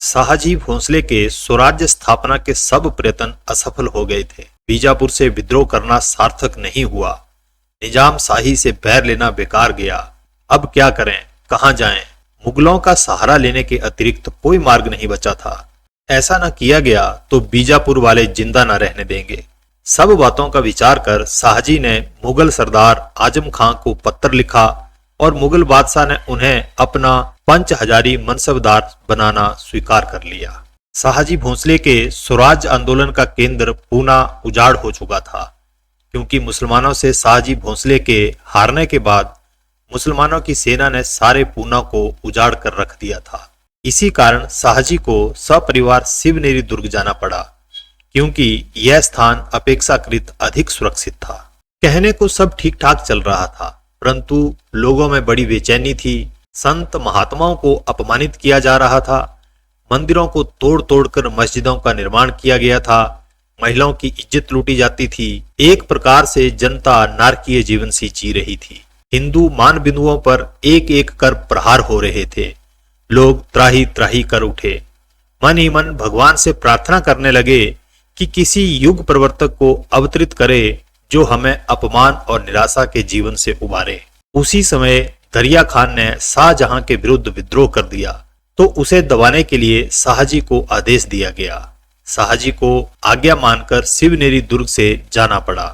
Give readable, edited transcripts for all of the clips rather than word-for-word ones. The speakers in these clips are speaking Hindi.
शाहजी भोंसले के स्वराज्य स्थापना के सब प्रयत्न असफल हो गए थे। बीजापुर से विद्रोह करना सार्थक नहीं हुआ। निजाम शाही से बैर लेना बेकार गया। अब क्या करें, कहां जाएं? मुगलों का सहारा लेने के अतिरिक्त कोई मार्ग नहीं बचा था। ऐसा न किया गया तो बीजापुर वाले जिंदा न रहने देंगे। सब बातों का विचार कर शाहजी ने मुगल सरदार आजम खां को पत्र लिखा और मुगल बादशाह ने उन्हें अपना पंच हजारी मनसबदार बनाना स्वीकार कर लिया। शाहजी भोंसले के स्वराज आंदोलन का केंद्र पूना उजाड़ हो चुका था, क्योंकि मुसलमानों से शाहजी भोंसले के हारने के बाद मुसलमानों की सेना ने सारे पूना को उजाड़ कर रख दिया था। इसी कारण शाहजी को सपरिवार शिवनेरी दुर्ग जाना पड़ा, क्योंकि यह स्थान अपेक्षाकृत अधिक सुरक्षित था। कहने को सब ठीक ठाक चल रहा था, परंतु लोगों में बड़ी बेचैनी थी। संत महात्माओं को अपमानित किया जा रहा था। मंदिरों को तोड़ तोड़कर मस्जिदों का निर्माण किया गया था। महिलाओं की इज्जत लूटी जाती थी। एक प्रकार से जनता नारकीय जीवन सी जी रही थी। हिंदू मान बिंदुओं पर एक एक कर प्रहार हो रहे थे। लोग त्राही त्राही कर उठे। मन ही मन भगवान से प्रार्थना करने लगे कि किसी युग प्रवर्तक को अवतरित करे जो हमें अपमान और निराशा के जीवन से उबारे। उसी समय दरिया खान ने शाहजहां के विरुद्ध विद्रोह कर दिया, तो उसे दबाने के लिए शाहजी को आदेश दिया गया। शाहजी को आज्ञा मानकर शिवनेरी दुर्ग से जाना पड़ा।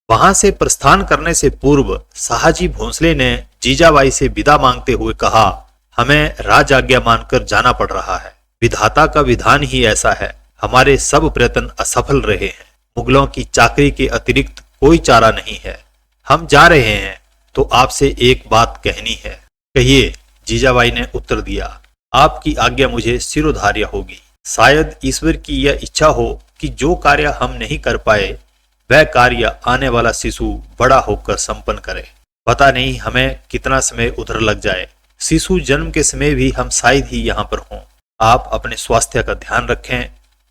वहां से प्रस्थान करने से पूर्व शाहजी भोंसले ने जीजाबाई से विदा मांगते हुए कहा, हमें राज आज्ञा मानकर जाना पड़ रहा है। विधाता का विधान ही ऐसा है। हमारे सब प्रयत्न असफल रहे हैं। मुगलों की चाकरी के अतिरिक्त कोई चारा नहीं है। हम जा रहे हैं तो आपसे एक बात कहनी है। कहिए, जीजाबाई ने उत्तर दिया। आपकी आज्ञा मुझे शिरोधार्य होगी। शायद ईश्वर की यह इच्छा हो कि जो कार्य हम नहीं कर पाए वह कार्य आने वाला शिशु बड़ा होकर संपन्न करे। पता नहीं हमें कितना समय उधर लग जाए। शिशु जन्म के समय भी हम शायद ही यहाँ पर हों। आप अपने स्वास्थ्य का ध्यान रखें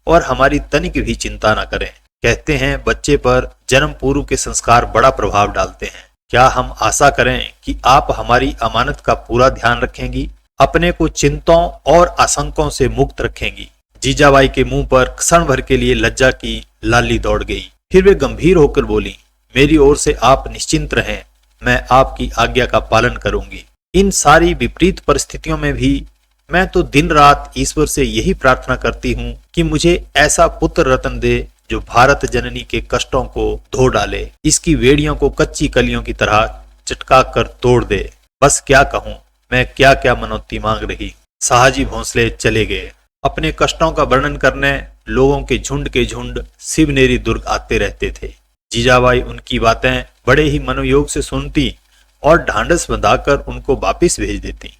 और हमारी तनिक भी चिंता न करें। कहते हैं बच्चे पर जन्म पूर्व के संस्कार बड़ा प्रभाव डालते हैं। क्या हम आशा करें कि आप हमारी अमानत का पूरा ध्यान रखेंगी, अपने को चिंताओं और आशंकाओं से मुक्त रखेंगी? जीजाबाई के मुंह पर क्षण भर के लिए लज्जा की लाली दौड़ गई। फिर वे गंभीर होकर बोली, मेरी ओर से आप निश्चिंत रहें, मैं आपकी आज्ञा का पालन करूंगी। इन सारी विपरीत परिस्थितियों में भी मैं तो दिन रात ईश्वर से यही प्रार्थना करती हूँ कि मुझे ऐसा पुत्र रत्न दे जो भारत जननी के कष्टों को धो डाले, इसकी वेड़ियों को कच्ची कलियों की तरह चटका कर तोड़ दे। बस क्या कहूँ, मैं क्या क्या मनौती मांग रही। शाहजी भोंसले चले गए। अपने कष्टों का वर्णन करने लोगों के झुंड शिवनेरी दुर्ग आते रहते थे। जीजाबाई उनकी बातें बड़े ही मनोयोग से सुनती और ढांढस बंधाकर उनको वापिस भेज देती।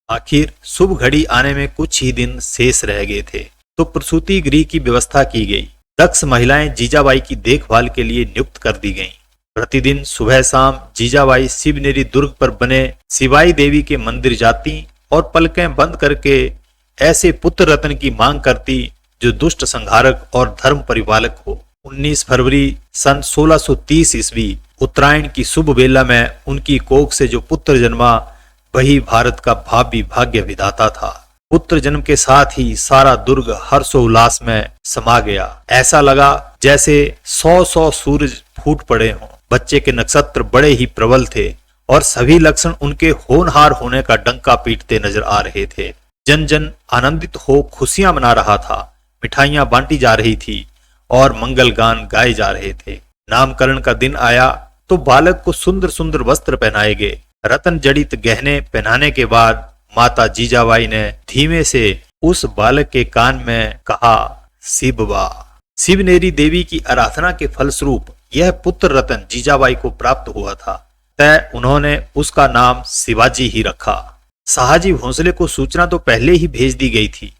आखिर शुभ घड़ी आने में कुछ ही दिन शेष रह गए थे, तो प्रसूति गृह की व्यवस्था की गई। दक्ष महिलाएं जीजाबाई की देखभाल के लिए नियुक्त कर दी गईं। प्रतिदिन सुबह शाम जीजाबाई शिवनेरी दुर्ग पर बने शिवाई देवी के मंदिर जाती और पलकें बंद करके ऐसे पुत्र रत्न की मांग करती जो दुष्ट संहारक और धर्म परिपालक हो। 19 फरवरी सन 1630 ईस्वी उत्तरायण की शुभ बेला में उनकी कोख से जो पुत्र जन्मा वही भारत का भावी भाग्य विधाता था। पुत्र जन्म के साथ ही सारा दुर्ग हर्षोल्लास में समा गया। ऐसा लगा जैसे 100 सूरज फूट पड़े हों। बच्चे के नक्षत्र बड़े ही प्रबल थे और सभी लक्षण उनके होनहार होने का डंका पीटते नजर आ रहे थे। जन जन आनंदित हो खुशियां मना रहा था। मिठाइयां बांटी जा रही थी और मंगल गान गाए जा रहे थे। नामकरण का दिन आया तो बालक को सुंदर सुंदर वस्त्र पहनाए गए। रत्न जड़ित गहने पहनाने के बाद माता जीजाबाई ने धीमे से उस बालक के कान में कहा, शिवबा। शिवनेरी देवी की आराधना के फलस्वरूप यह पुत्र रत्न जीजाबाई को प्राप्त हुआ था। तय उन्होंने उसका नाम शिवाजी ही रखा। शाहजी भोंसले को सूचना तो पहले ही भेज दी गई थी।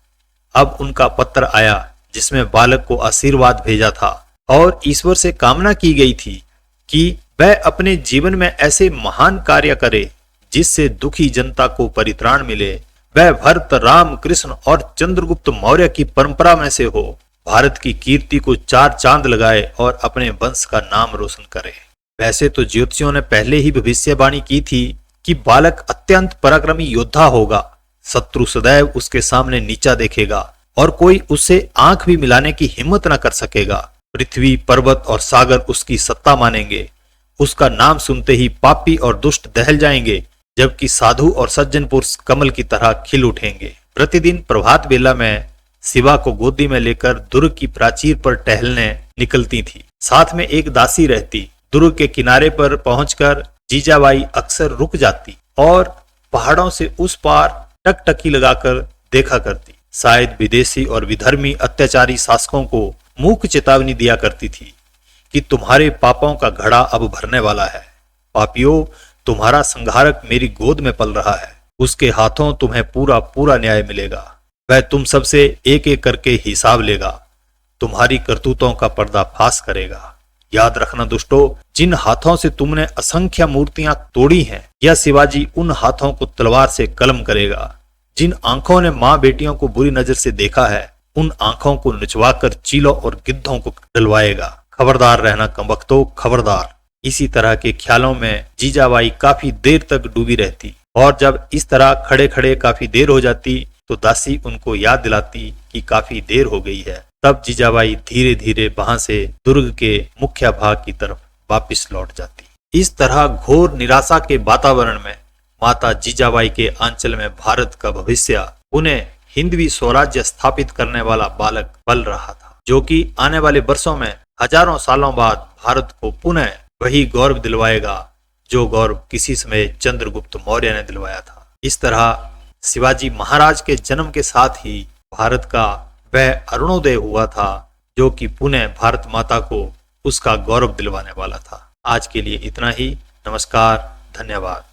अब उनका पत्र आया जिसमें बालक को आशीर्वाद भेजा था और ईश्वर से कामना की गई थी कि वह अपने जीवन में ऐसे महान कार्य करे जिससे दुखी जनता को परित्राण मिले। वह भरत, राम, कृष्ण और चंद्रगुप्त मौर्य की परंपरा में से हो, भारत की कीर्ति को 4 चांद लगाए और अपने वंश का नाम रोशन करे। वैसे तो ज्योतिषियों ने पहले ही भविष्यवाणी की थी कि बालक अत्यंत पराक्रमी योद्धा होगा। शत्रु सदैव उसके सामने नीचा देखेगा। और कोई उससे आंख भी मिलाने की हिम्मत न कर सकेगा। पृथ्वी, पर्वत और सागर उसकी सत्ता मानेंगे। उसका नाम सुनते ही पापी और दुष्ट दहल जाएंगे, जबकि साधु और सज्जन पुरुष कमल की तरह खिल उठेंगे। प्रतिदिन प्रभात बेला में शिवा को गोदी में लेकर दुर्ग की प्राचीर पर टहलने निकलती थी। साथ में एक दासी रहती। दुर्ग के किनारे पर पहुंचकर जीजाबाई अक्सर रुक जाती और पहाड़ों से उस पार टकटकी लगाकर देखा करती। शायद विदेशी और विधर्मी अत्याचारी शासकों को मूक चेतावनी दिया करती थी कि तुम्हारे पापों का घड़ा अब भरने वाला है। पापियों, तुम्हारा संहारक मेरी गोद में पल रहा है। उसके हाथों तुम्हें पूरा पूरा न्याय मिलेगा। वह तुम सबसे एक एक करके हिसाब लेगा, तुम्हारी करतूतों का पर्दाफाश करेगा। याद रखना दुष्टों, जिन हाथों से तुमने असंख्य मूर्तियां तोड़ी हैं, यह शिवाजी उन हाथों को तलवार से कलम करेगा। जिन आंखों ने माँ बेटियों को बुरी नजर से देखा है, उन आंखों को निचवाकर चीलों और गिद्धों को डलवाएगा। खबरदार रहना कमबख्तों, खबरदार। इसी तरह के ख्यालों में जीजाबाई काफी देर तक डूबी रहती, और जब इस तरह खड़े खड़े काफी देर हो जाती तो दासी उनको याद दिलाती कि काफी देर हो गई है। तब जीजाबाई धीरे धीरे वहां से दुर्ग के मुख्य भाग की तरफ वापस लौट जाती। इस तरह घोर निराशा के वातावरण में माता जीजाबाई के आंचल में भारत का भविष्य, उन्हें हिंदवी स्वराज्य स्थापित करने वाला बालक पल रहा था, जो कि आने वाले वर्षों में हजारों सालों बाद भारत को पुनः वही गौरव दिलवाएगा जो गौरव किसी समय चंद्रगुप्त मौर्य ने दिलवाया था। इस तरह शिवाजी महाराज के जन्म के साथ ही भारत का वह अरुणोदय हुआ था, जो कि पुनः भारत माता को उसका गौरव दिलवाने वाला था। आज के लिए इतना ही। नमस्कार, धन्यवाद।